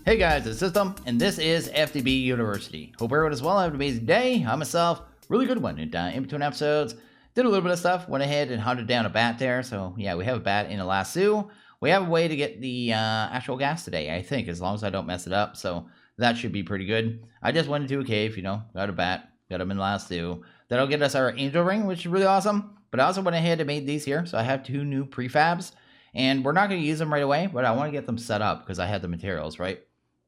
Hey guys, it's System, and this is FTB University. Hope everyone is well. I have an amazing day. I myself, really good one. And in between episodes, did a little bit of stuff. Went ahead and hunted down a bat there. So yeah, we have a bat in a lasso. We have a way to get the actual ghast today, I think, as long as I don't mess it up. So that should be pretty good. I just went into a cave, got a bat, got him in lasso. That'll get us our angel ring, which is really awesome. But I also went ahead and made these here. So I have 2 new prefabs. And we're not going to use them right away, but I want to get them set up because I have the materials, right?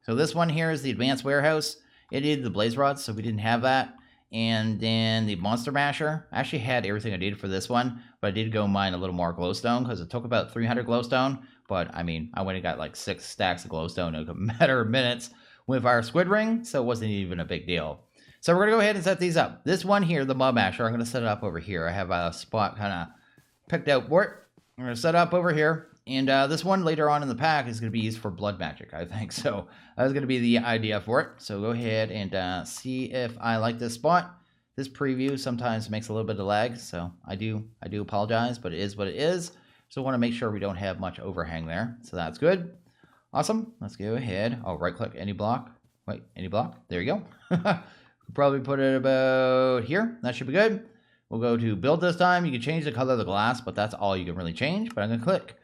So this one here is the advanced warehouse. It needed the blaze rods, so we didn't have that. And then the monster masher. I actually had everything I needed for this one, but I did go mine a little more glowstone because it took about 300 glowstone. But I mean, I went and got like 6 stacks of glowstone in a matter of minutes with our squid ring, so it wasn't even a big deal. So we're gonna go ahead and set these up. This one here, the mud masher, I'm gonna set it up over here. I have a spot kind of picked out for it. I'm gonna set up over here. And this one later on in the pack is going to be used for blood magic, I think. So that was going to be the idea for it. So go ahead and see if I like this spot. This preview sometimes makes a little bit of lag, so I do apologize, but it is what it is. So I want to make sure we don't have much overhang there. So that's good. Awesome. Let's go ahead. Oh, right click any block. Wait, any block. There you go. Probably put it about here. That should be good. We'll go to build this time. You can change the color of the glass, but that's all you can really change. But I'm going to click.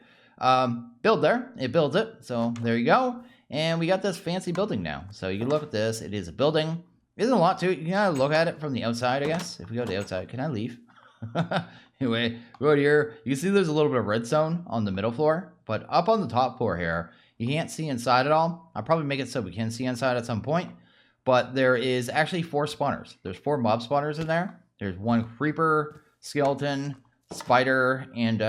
Build there. It builds it. So there you go. And we got this fancy building now. So you can look at this. It is a building. Isn't a lot to it. You can kind of look at it from the outside, I guess. If we go to the outside, can I leave? Anyway, go here. You can see there's a little bit of redstone on the middle floor, but up on the top floor here, you can't see inside at all. I'll probably make it so we can see inside at some point, but there is actually 4 spawners. There's 4 mob spawners in there. There's 1 creeper, skeleton, spider, and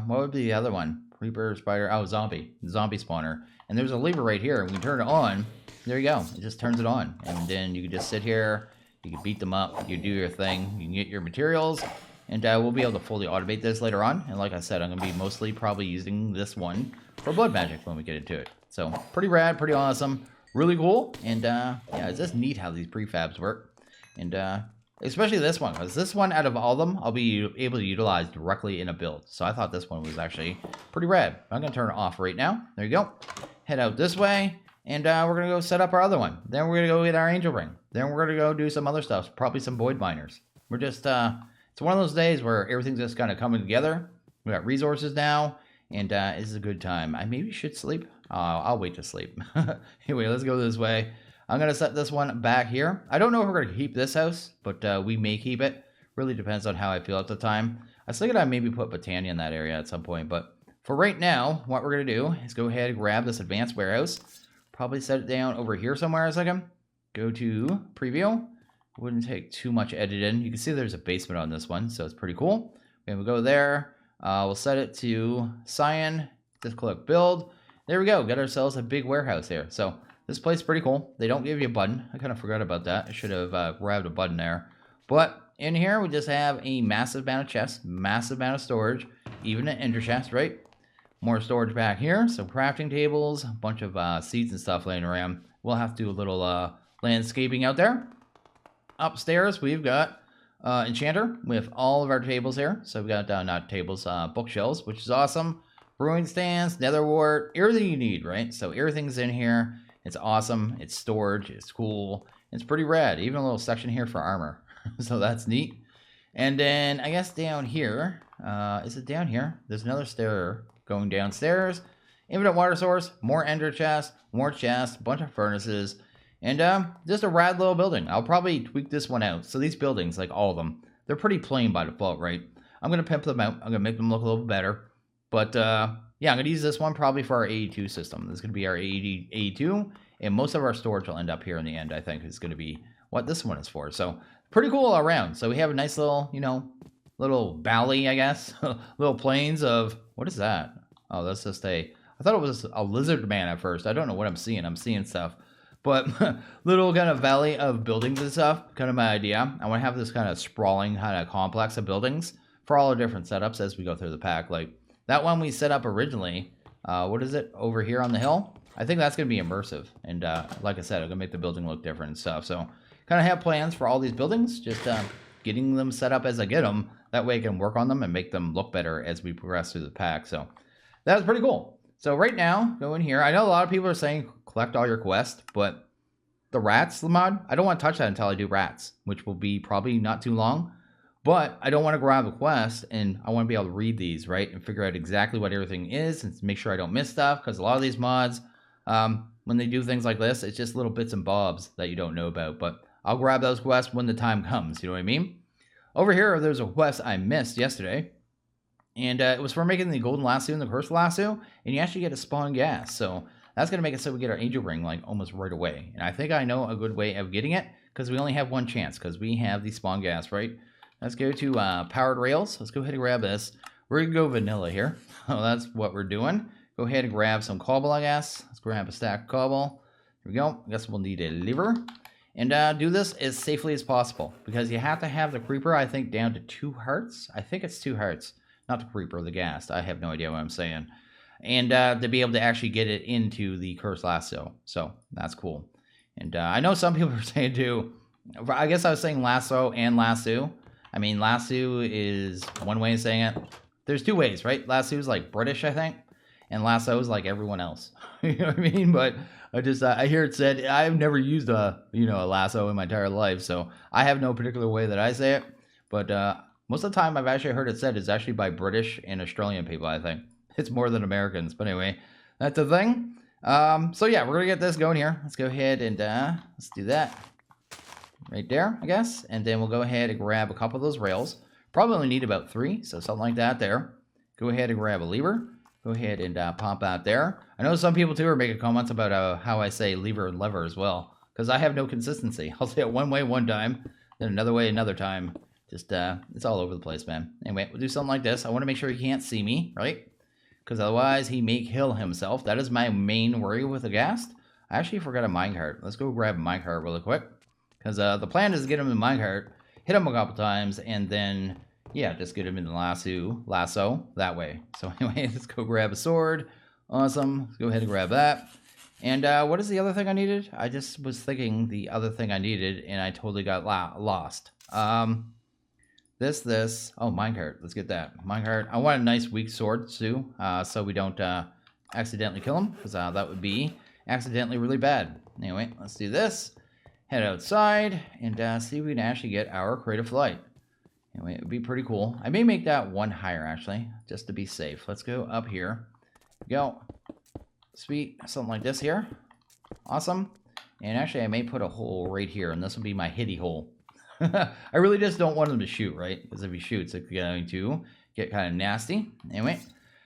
what would be the other one? Creeper, spider, zombie spawner. And there's a lever right here. We can turn it on. There you go. It just turns it on. And then you can just sit here. You can beat them up. You can do your thing. You can get your materials. And we'll be able to fully automate this later on. And like I said, I'm going to be mostly probably using this one for blood magic when we get into it. So pretty rad, pretty awesome. Really cool. And yeah, it's just neat how these prefabs work. And especially this one, because this one out of all of them, I'll be able to utilize directly in a build. So I thought this one was actually pretty rad. I'm going to turn it off right now. There you go. Head out this way, and we're going to go set up our other one. Then we're going to go get our angel ring. Then we're going to go do some other stuff, probably some void miners. We're just, it's one of those days where everything's just kind of coming together. We got resources now, and this is a good time. I maybe should sleep. I'll wait to sleep. Anyway, let's go this way. I'm going to set this one back here. I don't know if we're going to keep this house, but we may keep it. Really depends on how I feel at the time. I was thinking I'd maybe put Botania in that area at some point, but for right now, what we're going to do is go ahead and grab this advanced warehouse. Probably set it down over here somewhere a second. Go to preview. Wouldn't take too much editing. You can see there's a basement on this one, so it's pretty cool. And we'll go there. We'll set it to cyan. Just click build. There we go. Got ourselves a big warehouse here. So this place is pretty cool. They don't give you a button. I kind of forgot about that. I should have grabbed a button there. But in here, we just have a massive amount of chests, massive amount of storage, even an ender chest, right? More storage back here. Some crafting tables, a bunch of seeds and stuff laying around. We'll have to do a little landscaping out there. Upstairs, we've got enchanter with all of our tables here. So we've got, not tables, bookshelves, which is awesome. Brewing stands, nether wart, everything you need, right? So everything's in here. It's awesome. It's storage. It's cool. It's pretty rad. Even a little section here for armor. So that's neat. And then I guess down here, is it down here? There's another stair going downstairs. Infinite water source, more ender chests, more chests, bunch of furnaces, and just a rad little building. I'll probably tweak this one out. So these buildings, like all of them, they're pretty plain by default, right? I'm going to pimp them out. I'm going to make them look a little better. But yeah, I'm going to use this one probably for our 82 system. This is going to be our 82, and most of our storage will end up here in the end, I think, is going to be what this one is for. So pretty cool all around. So we have a nice little, little valley, I guess. Little plains of, what is that? Oh, that's just I thought it was a lizard man at first. I don't know what I'm seeing. I'm seeing stuff. But little kind of valley of buildings and stuff, kind of my idea. I want to have this kind of sprawling kind of complex of buildings for all the different setups as we go through the pack. Like, that one we set up originally, what is it, over here on the hill? I think that's going to be immersive. And like I said, I'm going to make the building look different and stuff. So kind of have plans for all these buildings, just getting them set up as I get them. That way I can work on them and make them look better as we progress through the pack. So that was pretty cool. So right now, go in here. I know a lot of people are saying collect all your quests, but the rats, the mod, I don't want to touch that until I do rats, which will be probably not too long. But I don't want to grab a quest, and I want to be able to read these, right? And figure out exactly what everything is and make sure I don't miss stuff. Because a lot of these mods, when they do things like this, it's just little bits and bobs that you don't know about. But I'll grab those quests when the time comes, you know what I mean? Over here, there's a quest I missed yesterday. And it was for making the golden lasso and the cursed lasso. And you actually get a spawn ghast. So that's going to make it so we get our angel ring like almost right away. And I think I know a good way of getting it. Because we only have one chance. Because we have the spawn ghast, right? Let's go to powered rails. Let's go ahead and grab this. We're going to go vanilla here. So that's what we're doing. Go ahead and grab some cobble, I guess. Let's grab a stack of cobble. Here we go. I guess we'll need a lever. And do this as safely as possible. Because you have to have the creeper, I think, down to 2 hearts. I think it's 2 hearts. Not the creeper, the ghast. I have no idea what I'm saying. And to be able to actually get it into the cursed lasso. So that's cool. And I know some people are saying too. I guess I was saying lasso and lasso. I mean, lasso is one way of saying it. There's 2 ways, right? Lasso is like British, I think. And lasso is like everyone else. You know what I mean? But I hear it said, I've never used a lasso in my entire life. So I have no particular way that I say it. But most of the time I've actually heard it said it's actually by British and Australian people, I think. It's more than Americans. But anyway, that's the thing. So yeah, we're going to get this going here. Let's go ahead and let's do that. Right there, I guess. And then we'll go ahead and grab a couple of those rails. Probably only need about 3, so something like that there. Go ahead and grab a lever. Go ahead and pop out there. I know some people too are making comments about how I say lever and lever as well. Because I have no consistency. I'll say it one way one time, then another way another time. Just, it's all over the place, man. Anyway, we'll do something like this. I want to make sure he can't see me, right? Because otherwise he may kill himself. That is my main worry with the ghast. I actually forgot a minecart. Let's go grab a minecart really quick. Because the plan is to get him in minecart, hit him a couple times, and then, yeah, just get him in the lasso that way. So anyway, let's go grab a sword. Awesome. Let's go ahead and grab that. And what is the other thing I needed? I just was thinking the other thing I needed, and I totally got lost. This. Oh, minecart. Let's get that. Minecart. I want a nice weak sword, too, so we don't accidentally kill him, because that would be accidentally really bad. Anyway, let's do this. Head outside and see if we can actually get our creative flight. Anyway, it would be pretty cool. I may make that 1 higher, actually, just to be safe. Let's go up here. Go. Sweet. Something like this here. Awesome. And actually, I may put a hole right here, and this will be my hitty hole. I really just don't want him to shoot, right? Because if he shoots, it's going to get kind of nasty. Anyway,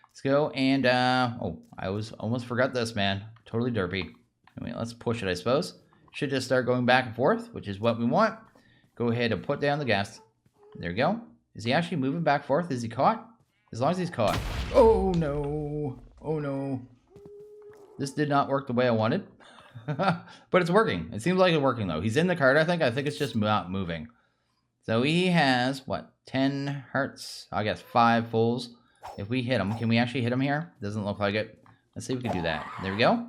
let's go. And, oh, I almost forgot this, man. Totally derpy. Anyway, let's push it, I suppose. Should just start going back and forth, which is what we want. Go ahead and put down the ghast. There we go. Is he actually moving back and forth? Is he caught? As long as he's caught. Oh, no. Oh, no. This did not work the way I wanted. But it's working. It seems like it's working, though. He's in the cart, I think. I think it's just not moving. So he has, what, 10 hearts? I guess 5 fulls. If we hit him, can we actually hit him here? Doesn't look like it. Let's see if we can do that. There we go.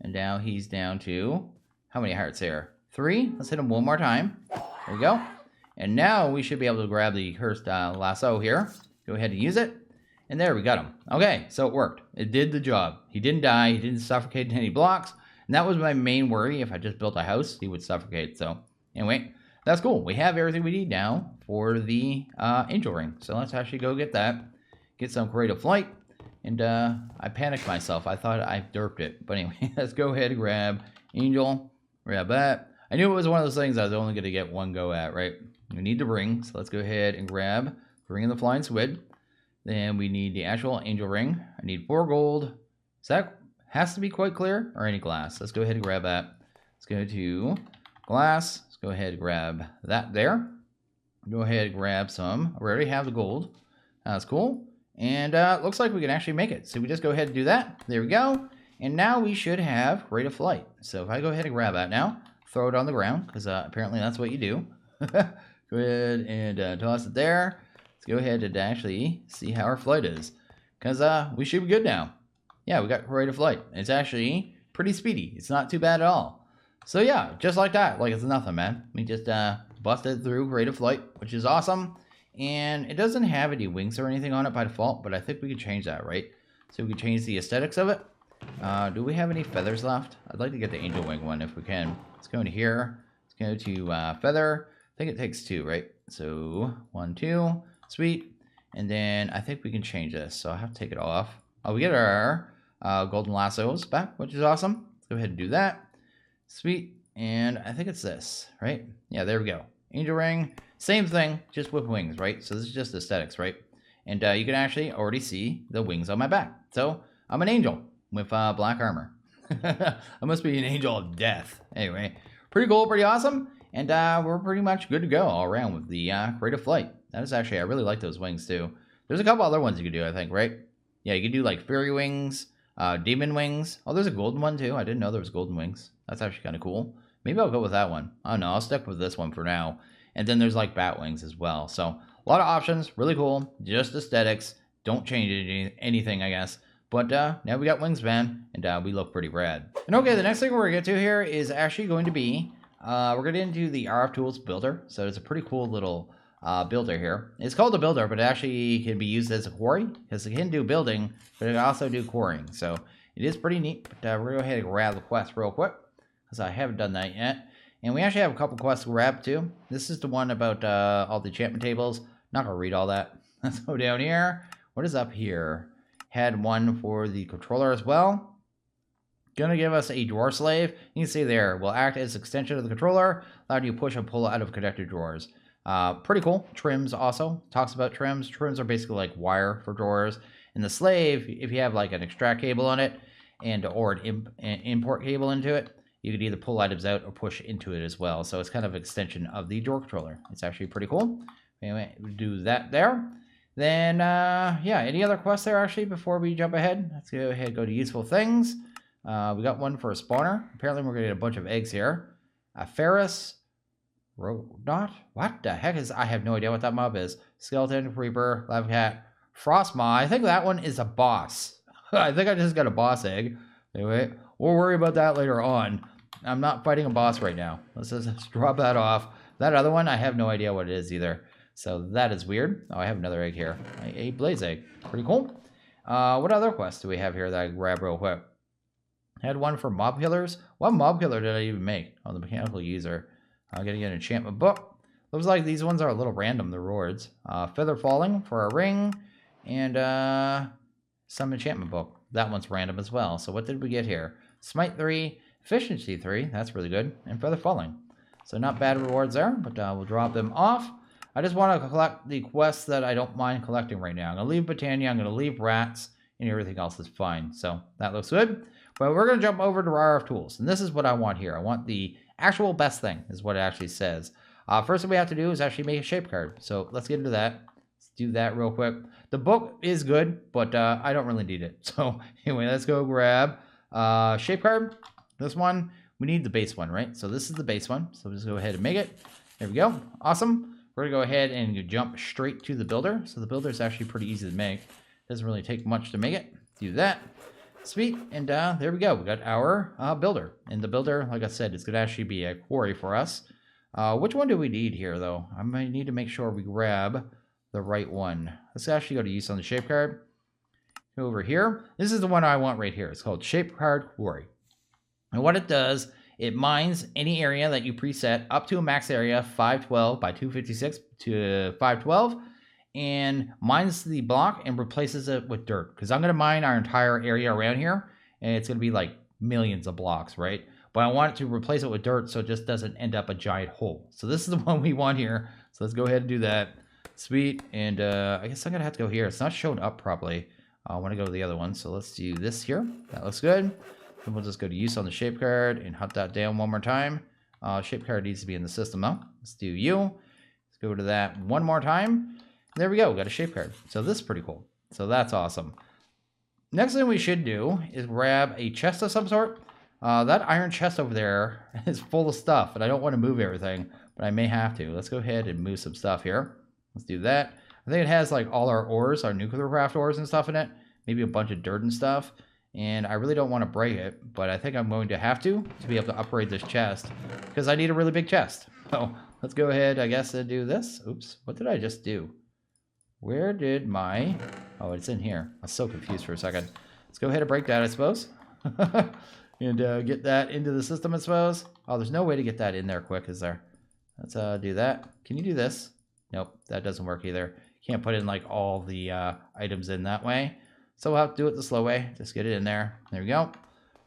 And now he's down to... How many hearts here? 3. Let's hit him one more time. There we go. And now we should be able to grab the cursed lasso here. Go ahead and use it. And there, we got him. Okay, so it worked. It did the job. He didn't die. He didn't suffocate in any blocks. And that was my main worry. If I just built a house, he would suffocate. So anyway, that's cool. We have everything we need now for the angel ring. So let's actually go get that. Get some creative flight. And I panicked myself. I thought I derped it. But anyway, let's go ahead and grab angel. Grab that. I knew it was one of those things I was only going to get one go at, right? We need the ring, so let's go ahead and grab the ring of the flying squid. Then we need the actual angel ring. I need 4 gold. So that has to be quite clear, or any glass. Let's go ahead and grab that. Let's go to glass. Let's go ahead and grab that there. Go ahead and grab some. We already have the gold. That's cool. And looks like we can actually make it. So we just go ahead and do that. There we go. And now we should have rate of flight. So if I go ahead and grab that now, throw it on the ground, because apparently that's what you do. Go ahead and toss it there. Let's go ahead and actually see how our flight is. Because we should be good now. Yeah, we got rate of flight. It's actually pretty speedy. It's not too bad at all. So yeah, just like that. Like it's nothing, man. We just busted through rate of flight, which is awesome. And it doesn't have any wings or anything on it by default, but I think we could change that, right? so we can change the aesthetics of it. Do we have any feathers left? I'd like to get the angel wing one if we can. Let's go into here. Let's go to feather. I think it takes 2, right? So 1, 2, sweet. And then I think we can change this. So I have to take it off. Oh, we get our golden lassos back, which is awesome. Let's go ahead and do that. Sweet. And I think it's this, right? Yeah, there we go. Angel ring. Same thing, just with wings, right? So this is just aesthetics, right? And you can actually already see the wings on my back. So I'm an angel with black armor. I must be an angel of death. Anyway, pretty cool, pretty awesome. And we're pretty much good to go all around with the creative flight. That is actually, I really like those wings too. There's a couple other ones you could do, I think, right? Yeah, you can do like fairy wings, demon wings. Oh, there's a golden one too. I didn't know there was golden wings. That's actually kind of cool. Maybe I'll go with that one. I don't know. I'll stick with this one for now. And then there's like bat wings as well. So a lot of options. Really cool. Just aesthetics. Don't change anything, I guess. But now we got wingspan, and we look pretty rad. And okay, the next thing we're going to get to here is actually going to be, we're going to get into the RFTools builder. So it's a pretty cool little builder here. It's called a builder, but it actually can be used as a quarry, because it can do building, but it can also do quarrying. So it is pretty neat. But we're going to go ahead and grab the quest real quick, because I haven't done that yet. And we actually have a couple quests to grab too. This is the one about all the enchantment tables. Not going to read all that. Let's go down here. What is up here? Had one for the controller as well. Gonna give us a drawer slave. You can see there, will act as extension of the controller, allowing you to push and pull out of connected drawers. Pretty cool. Trims also talks about trims. Trims are basically like wire for drawers. And the slave, if you have like an extract cable on it and or an import cable into it, you could either pull items out or push into it as well. So it's kind of an extension of the drawer controller. It's actually pretty cool. Anyway, we do that there. Then, yeah, any other quests there actually before we jump ahead? Let's go ahead and go to useful things. We got one for a spawner. Apparently we're going to get a bunch of eggs here. A Ferris. Rodot? What the heck is... I have no idea what that mob is. Skeleton, Creeper, Lava Cat, Frostmaw. I think that one is a boss. I think I just got a boss egg. Anyway, we'll worry about that later on. I'm not fighting a boss right now. Let's just drop that off. That other one, I have no idea what it is either. So that is weird. Oh, I have another egg here. A blaze egg. Pretty cool. What other quests do we have here that I grab real quick? I had one for mob killers. What mob killer did I even make? Oh, the mechanical user. I'm going to get an enchantment book. Looks like these ones are a little random, the rewards. Feather falling for a ring. And some enchantment book. That one's random as well. So what did we get here? Smite 3. Efficiency 3. That's really good. And feather falling. So not bad rewards there. But we'll drop them off. I just want to collect the quests that I don't mind collecting right now. I'm going to leave Britannia, I'm going to leave Rats, and everything else is fine. So that looks good. But we're going to jump over to RFTools. And this is what I want here. I want the actual best thing, is what it actually says. First thing we have to do is actually make a shape card. So let's get into that. Let's do that real quick. The book is good, but I don't really need it. So anyway, let's go grab shape card. This one, we need the base one, right? So this is the base one. So just go ahead and make it. There we go. Awesome. We're going to go ahead and jump straight to the builder. So the builder is actually pretty easy to make. Doesn't really take much to make it. Do that. Sweet. And there we go. We got our builder. And the builder, like I said, is going to actually be a quarry for us. Which one do we need here, though? I might need to make sure we grab the right one. Let's actually go to use on the shape card. Go over here. This is the one I want right here. It's called Shape Card Quarry. And what it does, it mines any area that you preset up to a max area 512 by 256 to 512 and mines the block and replaces it with dirt. Because I'm going to mine our entire area around here and it's going to be like millions of blocks, right? But I want it to replace it with dirt so it just doesn't end up a giant hole. So this is the one we want here. So let's go ahead and do that. Sweet. And I guess I'm going to have to go here. It's not showing up properly. I want to go to the other one. So let's do this here. That looks good. And we'll just go to use on the shape card and hunt that down one more time. Shape card needs to be in the system though. Let's do you. Let's go to that one more time. There we go. We got a shape card. So this is pretty cool. So that's awesome. Next thing we should do is grab a chest of some sort. That iron chest over there is full of stuff, and I don't want to move everything, but I may have to. Let's go ahead and move some stuff here. Let's do that. I think it has like all our ores, our nuclear craft ores and stuff in it. Maybe a bunch of dirt and stuff. And I really don't want to break it, but I think I'm going to have to be able to upgrade this chest because I need a really big chest. So let's go ahead, I guess, and do this. Oops, what did I just do? Where did my Oh, it's in here. I was so confused for a second. Let's go ahead and break that, I suppose. And get that into the system, I suppose. Oh, there's no way to get that in there quick, is there? Let's do that. Can you do this? Nope, that doesn't work either. Can't put in like all the items in that way. So we'll have to do it the slow way. Just get it in there. There we go.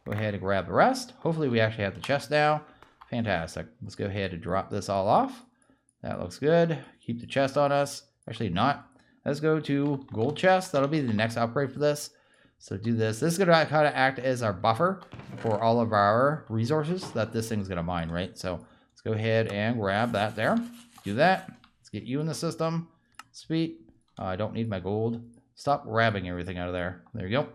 Go ahead and grab the rest. Hopefully we actually have the chest now. Fantastic. Let's go ahead and drop this all off. That looks good. Keep the chest on us. Actually not. Let's go to gold chest. That'll be the next upgrade for this. So do this. This is going to kind of act as our buffer for all of our resources that this thing's going to mine, right? So let's go ahead and grab that there. Do that. Let's get you in the system. Sweet. I don't need my gold. Stop grabbing everything out of there. There you go.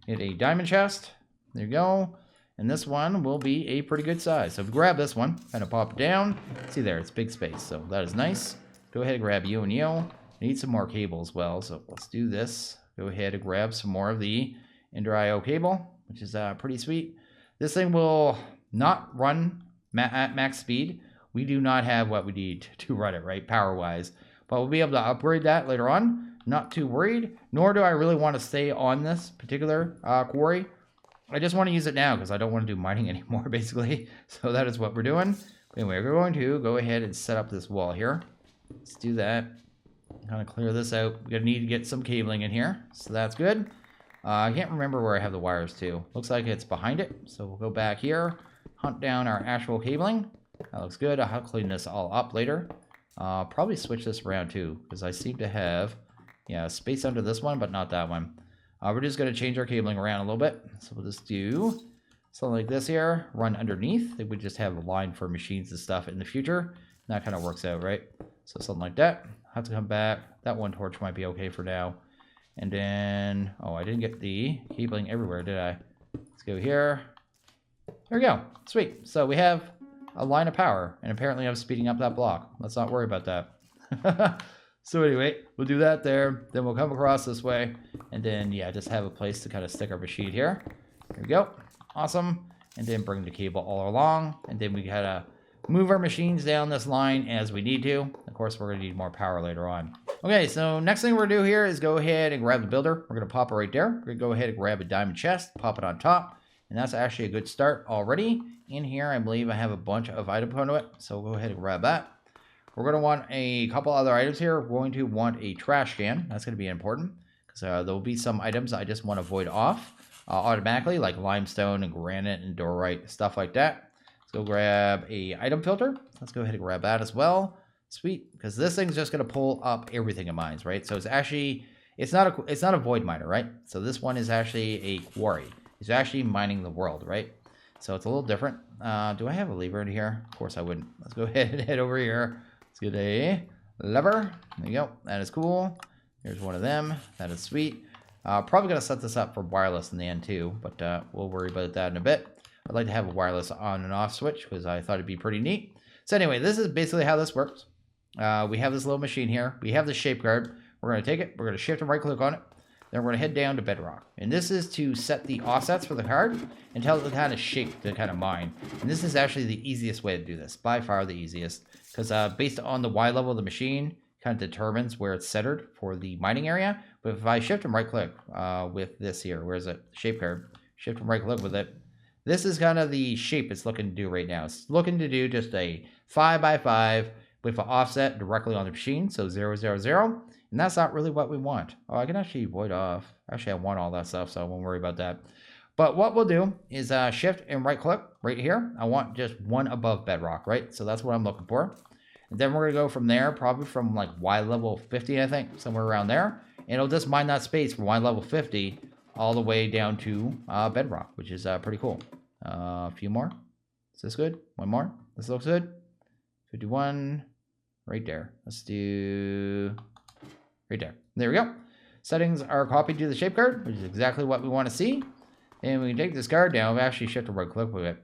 Get a diamond chest. There you go. And this one will be a pretty good size. So if you grab this one, kind of pop it down. See there, it's big space. So that is nice. Go ahead and grab you and you. Need some more cable as well. So let's do this. Go ahead and grab some more of the Ender IO cable, which is pretty sweet. This thing will not run at max speed. We do not have what we need to run it, right, power-wise. But we'll be able to upgrade that later on. Not too worried, nor do I really want to stay on this particular quarry. I just want to use it now because I don't want to do mining anymore, basically. So that is what we're doing. Anyway, we're going to go ahead and set up this wall here. Let's do that. Kind of clear this out. We're going to need to get some cabling in here. So that's good. I can't remember where I have the wires to. Looks like it's behind it. So we'll go back here, hunt down our actual cabling. That looks good. I'll clean this all up later. Probably switch this around too, because I seem to have, yeah, space under this one, but not that one. We're just going to change our cabling around a little bit. So we'll just do something like this here, run underneath. We just have a line for machines and stuff in the future. And that kind of works out, right? So something like that. Have to come back. That one torch might be okay for now. And then, oh, I didn't get the cabling everywhere, did I? Let's go here. There we go. Sweet. So we have a line of power, and apparently I'm speeding up that block. Let's not worry about that. So anyway, we'll do that there. Then we'll come across this way, and then, yeah, just have a place to kind of stick our machine here. There we go. Awesome. And then bring the cable all along, and then we gotta move our machines down this line as we need to. Of course, we're gonna need more power later on. Okay, so next thing we're gonna do here is go ahead and grab the builder. We're gonna pop it right there. We're gonna go ahead and grab a diamond chest, pop it on top, and that's actually a good start already. In here, I believe I have a bunch of items onto it, so we'll go ahead and grab that. We're gonna want a couple other items here. We're going to want a trash can. That's gonna be important, because there will be some items I just wanna void off automatically, like limestone and granite and dorite, stuff like that. Let's go grab a item filter. Let's go ahead and grab that as well. Sweet, because this thing's just gonna pull up everything it mines, right? So it's actually, it's not a void miner, right? So this one is actually a quarry. It's actually mining the world, right? So it's a little different. Do I have a lever in here? Of course I wouldn't. Let's go ahead and head over here. Let's get a lever. There you go. That is cool. Here's one of them. That is sweet. Probably gonna set this up for wireless in the end too, but we'll worry about that in a bit. I'd like to have a wireless on and off switch because I thought it'd be pretty neat. So anyway, this is basically how this works. We have this little machine here. We have the shape guard. We're going to take it. We're going to shift and right click on it. Then we're going to head down to bedrock. And this is to set the offsets for the card and tell it the kind of shape to kind of mine. And this is actually the easiest way to do this. By far the easiest. Because based on the Y level of the machine, kind of determines where it's centered for the mining area. But if I shift and right click with this here, where is it? Shape card. Shift and right click with it. This is kind of the shape it's looking to do right now. It's looking to do just a 5x5 with an offset directly on the machine, so 0, 0, 0. And that's not really what we want. Oh, I can actually void off. Actually, I want all that stuff, so I won't worry about that. But what we'll do is shift and right click right here. I want just one above bedrock, right? So that's what I'm looking for. And then we're going to go from there, probably from like Y level 50, I think, somewhere around there. And it'll just mine that space from Y level 50 all the way down to bedrock, which is pretty cool. A few more. Is this good? One more. This looks good. 51. Right there. Let's do right there. There we go. Settings are copied to the shape card, which is exactly what we want to see. And we can take this card down. We actually shift to right click with it.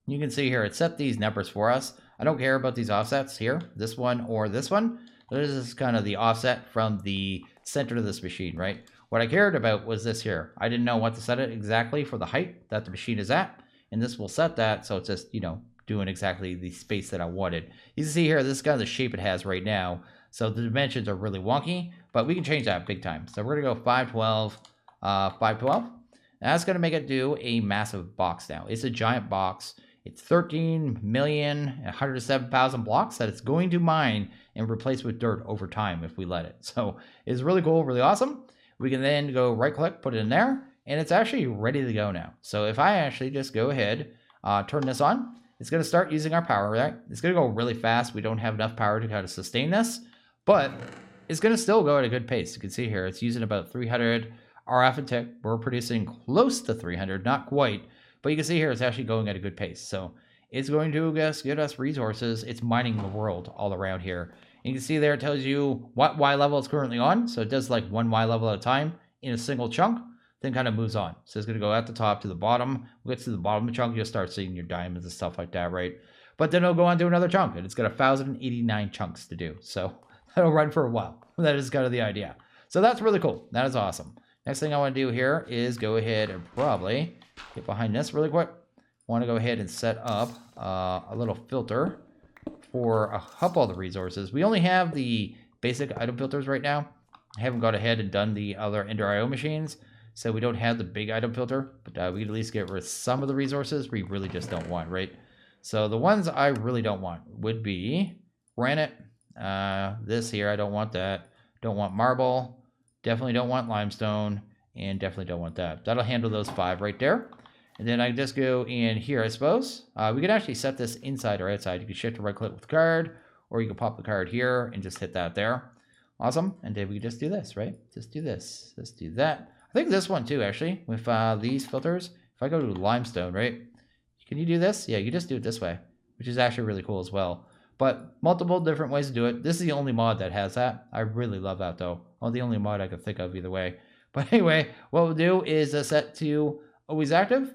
You can see here, it set these numbers for us. I don't care about these offsets here, this one or this one. This is kind of the offset from the center of this machine, right? What I cared about was this here. I didn't know what to set it exactly for the height that the machine is at. And this will set that, so it's just, you know, doing exactly the space that I wanted. You can see here, this is kind of the shape it has right now. So the dimensions are really wonky, but we can change that big time. So we're going to go 512, 512. And that's going to make it do a massive box now. It's a giant box. It's 13,107,000 blocks that it's going to mine and replace with dirt over time if we let it. So it's really cool, really awesome. We can then go right click, put it in there, and it's actually ready to go now. So if I actually just go ahead, turn this on, it's going to start using our power, right? It's going to go really fast. We don't have enough power to kind of sustain this, but it's going to still go at a good pace. You can see here, it's using about 300 RF a tick. We're producing close to 300, not quite, but you can see here, it's actually going at a good pace. So it's going to get us resources. It's mining the world all around here. And you can see there, it tells you what Y level it's currently on. So it does like one Y level at a time in a single chunk, then kind of moves on. So it's going to go at the top to the bottom. When it gets to the bottom of the chunk, you'll start seeing your diamonds and stuff like that, right? But then it'll go on to another chunk, and it's got 1,089 chunks to do. So that'll run for a while. That is kind of the idea. So that's really cool. That is awesome. Next thing I want to do here is go ahead and probably get behind this really quick. I want to go ahead and set up a little filter for a couple of the resources. We only have the basic item filters right now. I haven't gone ahead and done the other Ender IO machines, so we don't have the big item filter, but we can at least get rid of some of the resources we really just don't want, right? So the ones I really don't want would be granite. This here, I don't want that. Don't want marble. Definitely don't want limestone, and definitely don't want that. That'll handle those 5 right there. And then I just go in here, I suppose. We can actually set this inside or outside. You can shift to right click with the card, or you can pop the card here and just hit that there. Awesome. And then we can just do this, right? Just do this. Let's do that. I think this one too, actually, with these filters. If I go to limestone, right? Can you do this? Yeah, you just do it this way, which is actually really cool as well. But multiple different ways to do it. This is the only mod that has that. I really love that though. Well, the only mod I could think of either way. But anyway, what we'll do is set to always active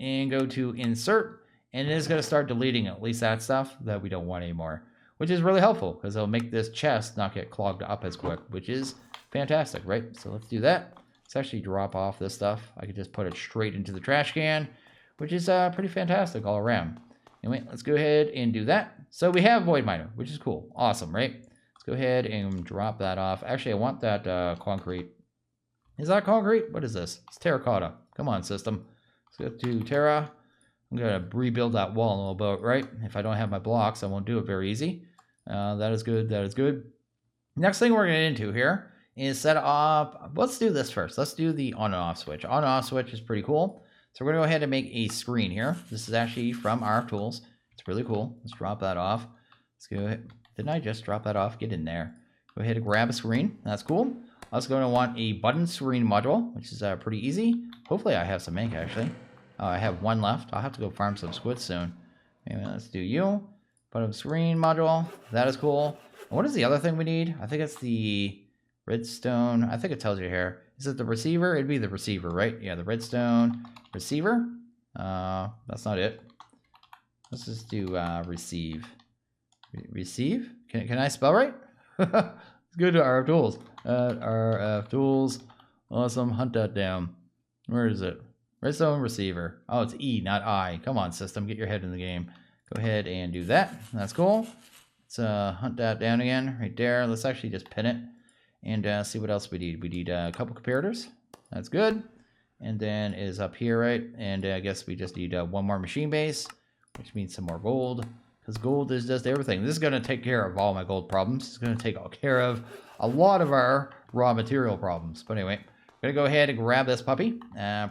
and go to insert. And it is going to start deleting at least that stuff that we don't want anymore, which is really helpful because it'll make this chest not get clogged up as quick, which is fantastic, right? So let's do that. Let's actually drop off this stuff. I could just put it straight into the trash can, which is pretty fantastic all around. Anyway, let's go ahead and do that. So we have Void Miner, which is cool. Awesome, right? Let's go ahead and drop that off. Actually, I want that concrete. Is that concrete? What is this? It's terracotta. Come on, system. Let's go to Terra. I'm going to rebuild that wall in a little bit, right? If I don't have my blocks, I won't do it very easy. That is good. That is good. Next thing we're going to get into here is set up. Let's do this first. Let's do the on and off switch. On and off switch is pretty cool. So we're going to go ahead and make a screen here. This is actually from RFTools. It's really cool. Let's drop that off. Let's go ahead. Didn't I just drop that off? Get in there. Go ahead and grab a screen. That's cool. Also going to want a button screen module, which is pretty easy. Hopefully I have some ink actually. I have one left. I'll have to go farm some squid soon. Anyway, let's do you. Button screen module. That is cool. And what is the other thing we need? I think it's the redstone. I think it tells you here. Is it the receiver? It'd be the receiver, right? Yeah, the redstone receiver. That's not it. Let's just do receive. Receive? Can I spell right? Let's go to RFTools. RFTools. Awesome. Hunt that down. Where is it? Redstone receiver. Oh, it's E, not I. Come on, system. Get your head in the game. Go ahead and do that. That's cool. Let's hunt that down again right there. Let's actually just pin it and see what else we need. We need a couple comparators. That's good. And then it is up here, right? And I guess we just need one more machine base, which means some more gold. Because gold is just everything. This is going to take care of all my gold problems. It's going to take care of a lot of our raw material problems. But anyway, I'm going to go ahead and grab this puppy.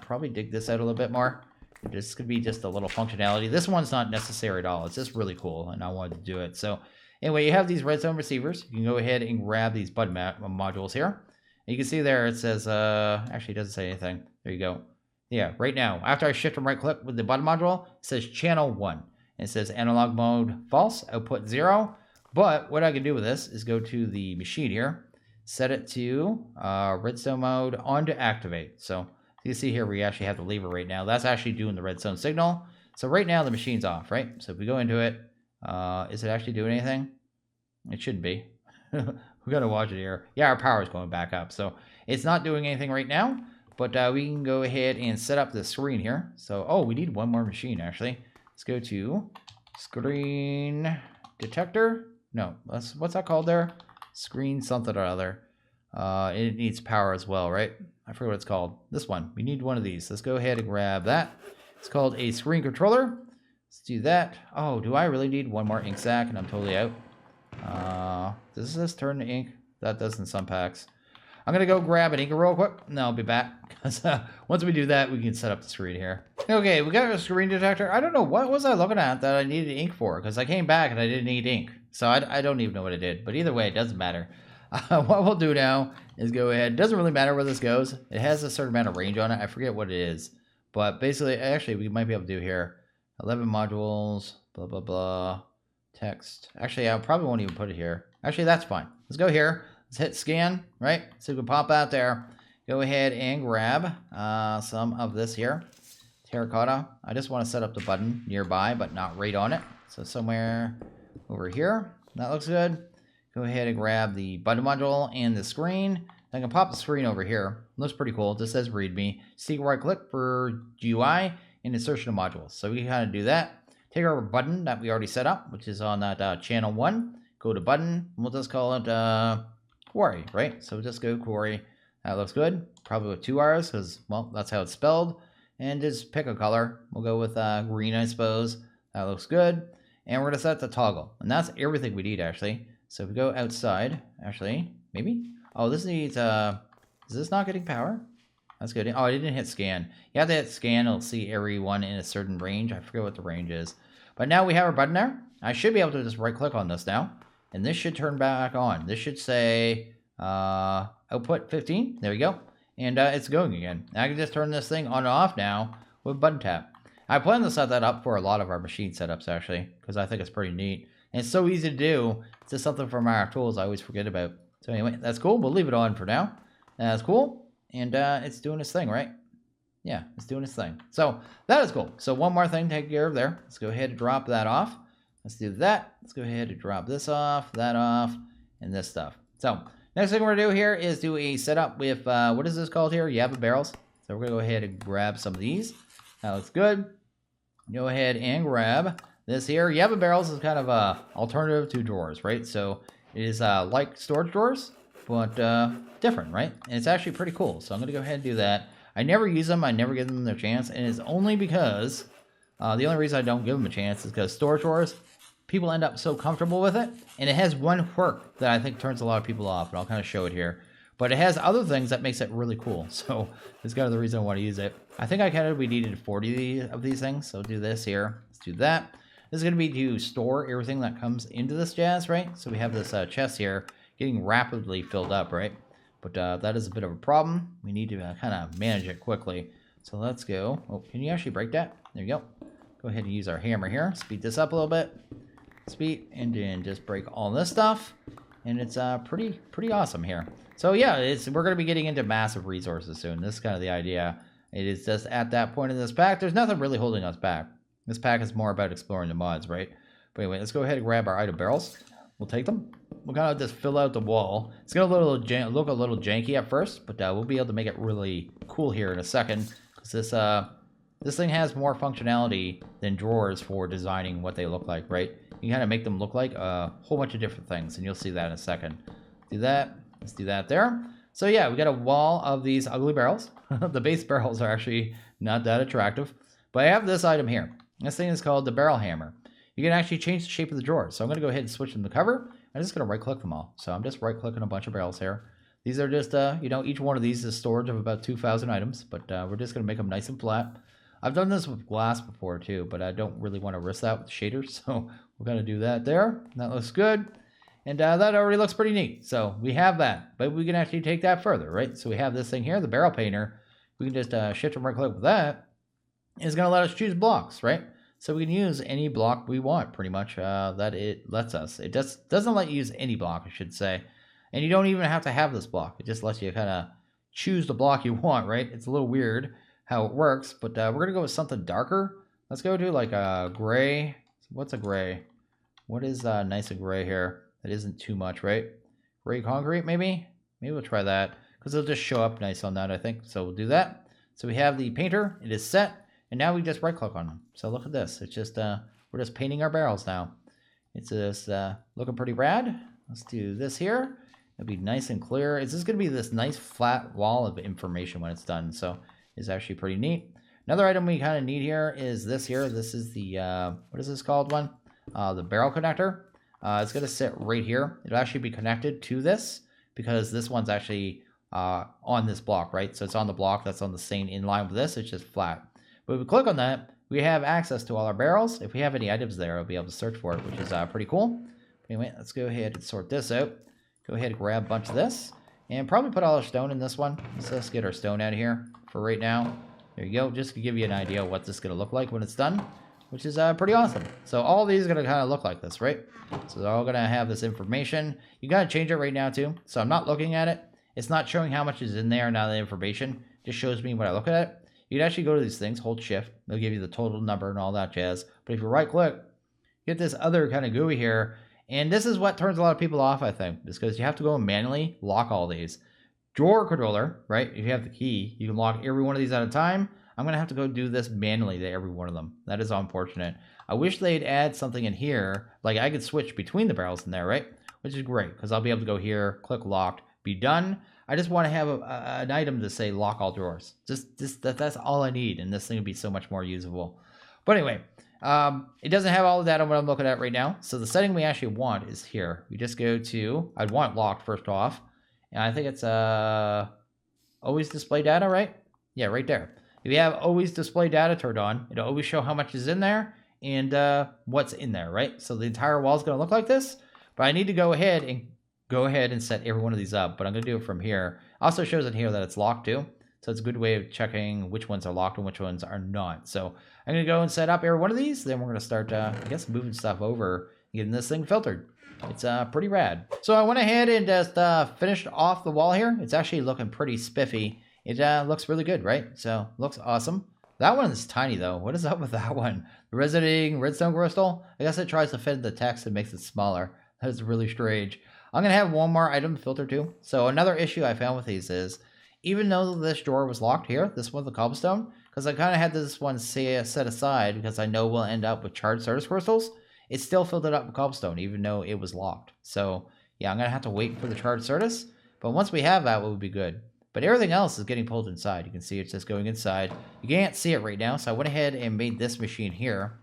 Probably dig this out a little bit more. This could be just a little functionality. This one's not necessary at all. It's just really cool, and I wanted to do it. So anyway, you have these redstone receivers. You can go ahead and grab these button modules here. And you can see there it says, actually it doesn't say anything. There you go. Yeah, right now, after I shift and right click with the button module, it says channel 1. And it says analog mode false, output 0. But what I can do with this is go to the machine here, set it to redstone mode on to activate. So you see here we actually have the lever right now. That's actually doing the redstone signal. So right now the machine's off, right? So if we go into it, is it actually doing anything? It shouldn't be. We gotta watch it here. Yeah, our power is going back up. So it's not doing anything right now, but we can go ahead and set up the screen here. So, oh, we need one more machine actually. Let's go to screen detector. No, what's that called there? Screen something or other. It needs power as well, right? I forget what it's called. This one. We need one of these. Let's go ahead and grab that. It's called a screen controller. Let's do that. Oh, do I really need one more ink sac? And I'm totally out. Does this turn to ink? That does in some packs. I'm going to go grab an ink real quick. And I'll be back. Because once we do that, we can set up the screen here. Okay, we got a screen detector. I don't know. What was I looking at that I needed ink for? Because I came back and I didn't need ink. So I don't even know what I did. But either way, it doesn't matter. What we'll do now is go ahead. It doesn't really matter where this goes. It has a certain amount of range on it. I forget what it is. But basically, actually, we might be able to do here. 11 modules, blah, blah, blah. Text. Actually, I probably won't even put it here. Actually, that's fine. Let's go here. Let's hit scan, right? So we can pop out there. Go ahead and grab some of this here. Terracotta. I just want to set up the button nearby, but not right on it. So somewhere over here. That looks good. Go ahead and grab the button module and the screen. I can pop the screen over here. Looks pretty cool. This says README. So you can right click for GUI and insertion of modules. So we can kind of do that. Take our button that we already set up, which is on that channel 1. Go to button. We'll just call it quarry, right? So we'll just go quarry. That looks good. Probably with 2 R's because, well, that's how it's spelled. And just pick a color. We'll go with green, I suppose. That looks good. And we're going to set the toggle. And that's everything we need, actually. So if we go outside, actually, maybe. Oh, this needs, is this not getting power? That's good. Oh, I didn't hit scan. You have to hit scan. It'll see everyone in a certain range. I forget what the range is. But now we have our button there. I should be able to just right click on this now. And this should turn back on. This should say output 15. There we go. And it's going again. I can just turn this thing on and off now with button tap. I plan to set that up for a lot of our machine setups, actually, because I think it's pretty neat. And it's so easy to do. It's just something from RFTools I always forget about. So anyway, that's cool. We'll leave it on for now. That's cool. And it's doing its thing, right? Yeah, it's doing its thing. So that is cool. So one more thing to take care of there. Let's go ahead and drop that off. Let's do that. Let's go ahead and drop this off, that off, and this stuff. So next thing we're going to do here is do a setup with, what is this called here? Yabba barrels. So we're going to go ahead and grab some of these. That looks good. Go ahead and grab this here. Yabba barrels is kind of a alternative to drawers, right? So it is like storage drawers, but different, right? And it's actually pretty cool. So I'm going to go ahead and do that. I never use them. I never give them their chance. And it's only because, the only reason I don't give them a chance is because storage drawers, people end up so comfortable with it. And it has one quirk that I think turns a lot of people off. And I'll kind of show it here. But it has other things that makes it really cool. So that's kind of the reason I want to use it. I think we needed 40 of these things. So do this here. Let's do that. This is going to be to store everything that comes into this jazz, right? So we have this chest here getting rapidly filled up, right? But that is a bit of a problem. We need to kind of manage it quickly. So let's go. Oh, can you actually break that? There you go. Go ahead and use our hammer here. Speed this up a little bit. Speed, and then just break all this stuff. And it's pretty awesome here. So yeah, we're going to be getting into massive resources soon. This is kind of the idea. It is just at that point in this pack, there's nothing really holding us back. This pack is more about exploring the mods, right? But anyway, let's go ahead and grab our item barrels. We'll take them. We'll kind of just fill out the wall. It's going to look a little janky at first, but we'll be able to make it really cool here in a second. Because this thing has more functionality than drawers for designing what they look like, right? You kind of make them look like a whole bunch of different things, and you'll see that in a second. Do that. Let's do that there. So yeah, we got a wall of these ugly barrels. The base barrels are actually not that attractive. But I have this item here. This thing is called the barrel hammer. You can actually change the shape of the drawers. So I'm going to go ahead and switch them to cover. I'm just going to right click them all. So I'm just right clicking a bunch of barrels here. These are just, each one of these is storage of about 2,000 items. But we're just going to make them nice and flat. I've done this with glass before too, but I don't really want to risk that with shaders. So we're going to do that there. That looks good. And that already looks pretty neat. So we have that. But we can actually take that further, right? So we have this thing here, the barrel painter. We can just shift and right click with that. It's going to let us choose blocks, right? So we can use any block we want, pretty much, that it lets us. It just doesn't let you use any block, I should say. And you don't even have to have this block. It just lets you kind of choose the block you want, right? It's a little weird how it works, but we're going to go with something darker. Let's go to like a gray. What's a gray? What is nice and gray here? That isn't too much, right? Gray concrete, maybe? Maybe we'll try that, because it'll just show up nice on that, I think. So we'll do that. So we have the painter. It is set. And now we just right click on them. So look at this. It's just, we're just painting our barrels now. It's just looking pretty rad. Let's do this here. It'll be nice and clear. It's just going to be this nice flat wall of information when it's done. So it's actually pretty neat. Another item we kind of need here is this here. This is the, what is this called one? The barrel connector. It's going to sit right here. It'll actually be connected to this because this one's actually on this block, right? So it's on the block that's on the same inline with this. It's just flat. But if we click on that, we have access to all our barrels. If we have any items there, I'll be able to search for it, which is pretty cool. Anyway, let's go ahead and sort this out. Go ahead and grab a bunch of this and probably put all our stone in this one. So let's get our stone out of here for right now. There you go, just to give you an idea of what this is going to look like when it's done, which is pretty awesome. So all these are going to kind of look like this, right? So they're all going to have this information. You got to change it right now too. So I'm not looking at it. It's not showing how much is in there now, the information. It just shows me when I look at it. You can actually go to these things, hold shift. They'll give you the total number and all that jazz. But if you right click, get this other kind of GUI here. And this is what turns a lot of people off, I think, is because you have to go and manually lock all these. Drawer controller, right? If you have the key, you can lock every one of these at a time. I'm going to have to go do this manually to every one of them. That is unfortunate. I wish they'd add something in here. Like I could switch between the barrels in there, right? Which is great because I'll be able to go here, click locked, be done. I just want to have an item to say lock all drawers. That's all I need. And this thing would be so much more usable. But anyway, it doesn't have all of that on what I'm looking at right now. So the setting we actually want is here. We just go to, I'd want locked first off. And I think it's always display data, right? Yeah, right there. If you have always display data turned on, it'll always show how much is in there and what's in there, right? So the entire wall is going to look like this. But I need to go ahead and set every one of these up. But I'm going to do it from here. Also shows in here that it's locked too. So it's a good way of checking which ones are locked and which ones are not. So I'm going to go and set up every one of these. Then we're going to start, I guess, moving stuff over and getting this thing filtered. It's pretty rad. So I went ahead and just finished off the wall here. It's actually looking pretty spiffy. It looks really good, right? So looks awesome. That one is tiny though. What is up with that one? The resonating redstone crystal? I guess it tries to fit in the text and makes it smaller. That is really strange. I'm going to have one more item filter too. So another issue I found with these is, even though this drawer was locked here, this one, the cobblestone, because I kind of had this one set aside because I know we'll end up with charged service crystals, it still filled it up with cobblestone, even though it was locked. So yeah, I'm going to have to wait for the charged service. But once we have that, it will be good. But everything else is getting pulled inside. You can see it's just going inside. You can't see it right now, so I went ahead and made this machine here.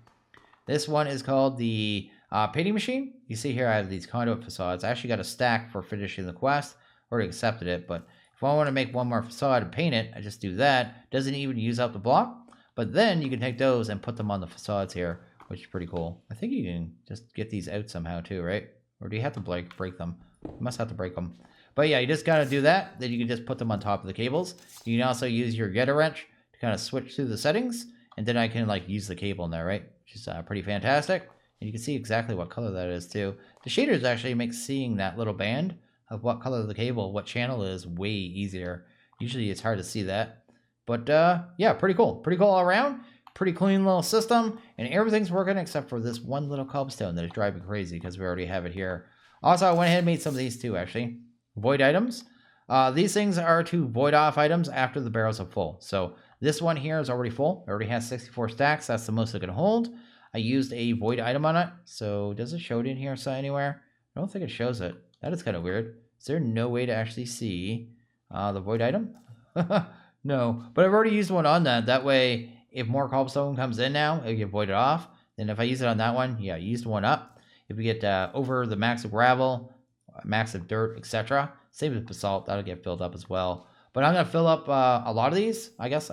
This one is called the painting machine. You see here I have these conduit facades. I actually got a stack for finishing the quest. Already accepted it, but if I want to make one more facade and paint it, I just do that. Doesn't even use up the block. But then you can take those and put them on the facades here, which is pretty cool. I think you can just get these out somehow too, right? Or do you have to break them? You must have to break them. But yeah, you just got to do that. Then you can just put them on top of the cables. You can also use your getter wrench to kind of switch through the settings. And then I can like use the cable in there, right? Which is pretty fantastic. And you can see exactly what color that is too. The shaders actually make seeing that little band of what color the cable, what channel is way easier. Usually it's hard to see that. But yeah, pretty cool. Pretty cool all around. Pretty clean little system. And everything's working except for this one little cobblestone that is driving crazy because we already have it here. Also, I went ahead and made some of these too, actually. Void items. These things are to void off items after the barrels are full. So this one here is already full. It already has 64 stacks. That's the most it can hold. I used a void item on it. So does it show it in here anywhere? I don't think it shows it. That is kind of weird. Is there no way to actually see the void item? No, but I've already used one on that. That way, if more cobblestone comes in now, it'll get voided off. Then if I use it on that one, yeah, I used one up. If we get over the max of gravel, max of dirt, etc. Same with basalt, that'll get filled up as well. But I'm going to fill up a lot of these. I guess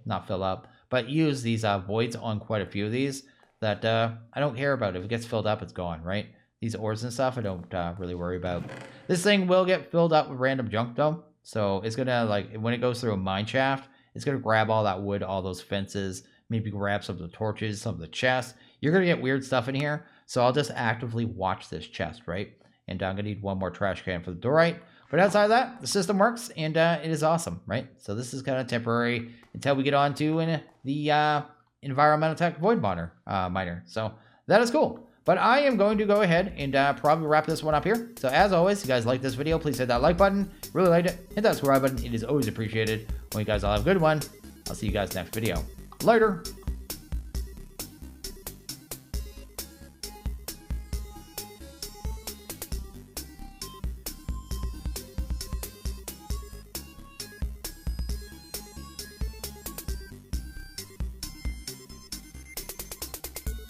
not fill up, but use these voids on quite a few of these that I don't care about. If it gets filled up, it's gone, right? These ores and stuff, I don't really worry about. This thing will get filled up with random junk though. So it's going to, like, when it goes through a mine shaft, it's going to grab all that wood, all those fences, maybe grab some of the torches, some of the chests. You're going to get weird stuff in here. So I'll just actively watch this chest, right? And I'm going to need one more trash can for the dorite. But outside of that, the system works, and it is awesome, right? So this is kind of temporary until we get on to the environmental tech void miner. So that is cool. But I am going to go ahead and probably wrap this one up here. So as always, if you guys like this video, please hit that like button. Really liked it. Hit that subscribe button. It is always appreciated. Well, you guys all have a good one. I'll see you guys next video. Later.